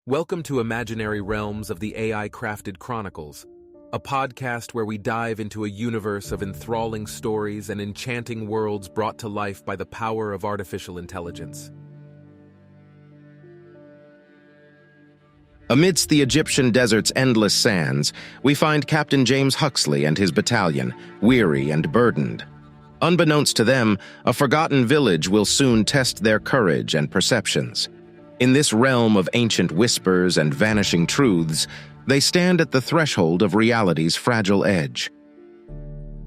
Welcome to Imaginary Realms of the AI-Crafted Chronicles, a podcast where we dive into a universe of enthralling stories and enchanting worlds brought to life by the power of artificial intelligence. Amidst the Egyptian desert's endless sands, we find Captain James Huxley and his battalion, weary and burdened. Unbeknownst to them, a forgotten village will soon test their courage and perceptions. In this realm of ancient whispers and vanishing truths, they stand at the threshold of reality's fragile edge.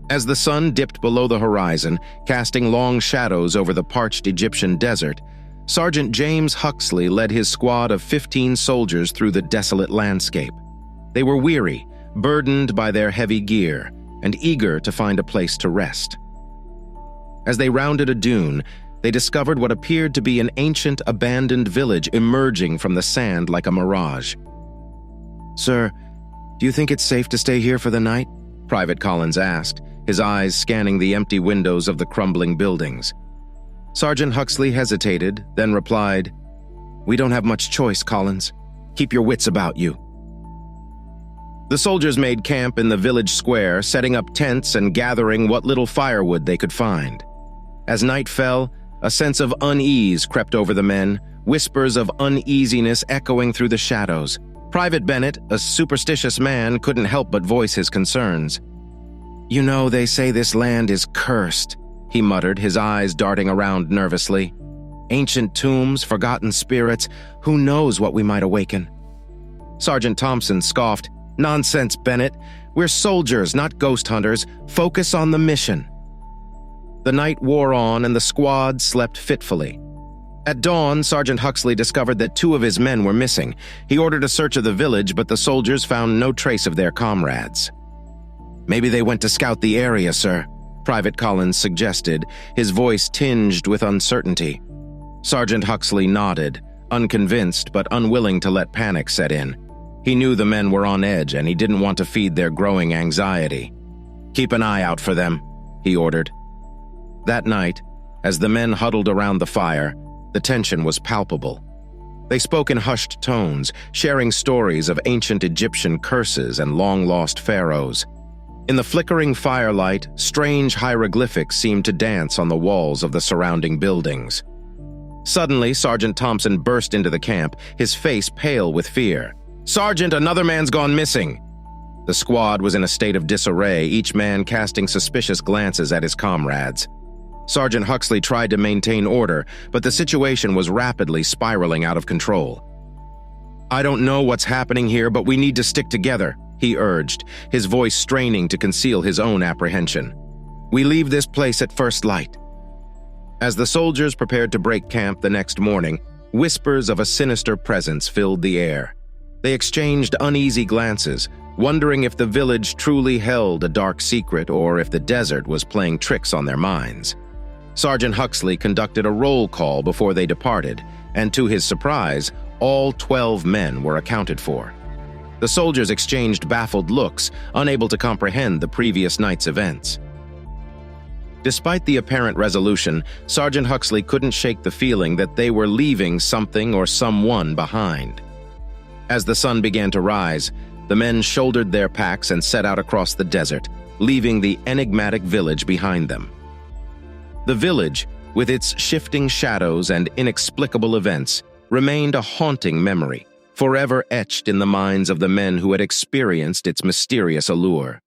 As the sun dipped below the horizon, casting long shadows over the parched Egyptian desert, Sergeant James Huxley led his squad of 15 soldiers through the desolate landscape. They were weary, burdened by their heavy gear, and eager to find a place to rest. As they rounded a dune, they discovered what appeared to be an ancient, abandoned village emerging from the sand like a mirage. "Sir, do you think it's safe to stay here for the night?" Private Collins asked, his eyes scanning the empty windows of the crumbling buildings. Sergeant Huxley hesitated, then replied, "We don't have much choice, Collins. Keep your wits about you." The soldiers made camp in the village square, setting up tents and gathering what little firewood they could find. As night fell, a sense of unease crept over the men, whispers of uneasiness echoing through the shadows. Private Bennett, a superstitious man, couldn't help but voice his concerns. "You know, they say this land is cursed," he muttered, his eyes darting around nervously. "Ancient tombs, forgotten spirits, who knows what we might awaken?" Sergeant Thompson scoffed, "Nonsense, Bennett. We're soldiers, not ghost hunters. Focus on the mission." The night wore on and the squad slept fitfully. At dawn, Sergeant Huxley discovered that 2 of his men were missing. He ordered a search of the village, but the soldiers found no trace of their comrades. "Maybe they went to scout the area, sir," Private Collins suggested, his voice tinged with uncertainty. Sergeant Huxley nodded, unconvinced but unwilling to let panic set in. He knew the men were on edge and he didn't want to feed their growing anxiety. "Keep an eye out for them," he ordered. That night, as the men huddled around the fire, the tension was palpable. They spoke in hushed tones, sharing stories of ancient Egyptian curses and long-lost pharaohs. In the flickering firelight, strange hieroglyphics seemed to dance on the walls of the surrounding buildings. Suddenly, Sergeant Thompson burst into the camp, his face pale with fear. "Sergeant, another man's gone missing!" The squad was in a state of disarray, each man casting suspicious glances at his comrades. Sergeant Huxley tried to maintain order, but the situation was rapidly spiraling out of control. "I don't know what's happening here, but we need to stick together," he urged, his voice straining to conceal his own apprehension. "We leave this place at first light." As the soldiers prepared to break camp the next morning, whispers of a sinister presence filled the air. They exchanged uneasy glances, wondering if the village truly held a dark secret or if the desert was playing tricks on their minds. Sergeant Huxley conducted a roll call before they departed, and to his surprise, all 12 men were accounted for. The soldiers exchanged baffled looks, unable to comprehend the previous night's events. Despite the apparent resolution, Sergeant Huxley couldn't shake the feeling that they were leaving something or someone behind. As the sun began to rise, the men shouldered their packs and set out across the desert, leaving the enigmatic village behind them. The village, with its shifting shadows and inexplicable events, remained a haunting memory, forever etched in the minds of the men who had experienced its mysterious allure.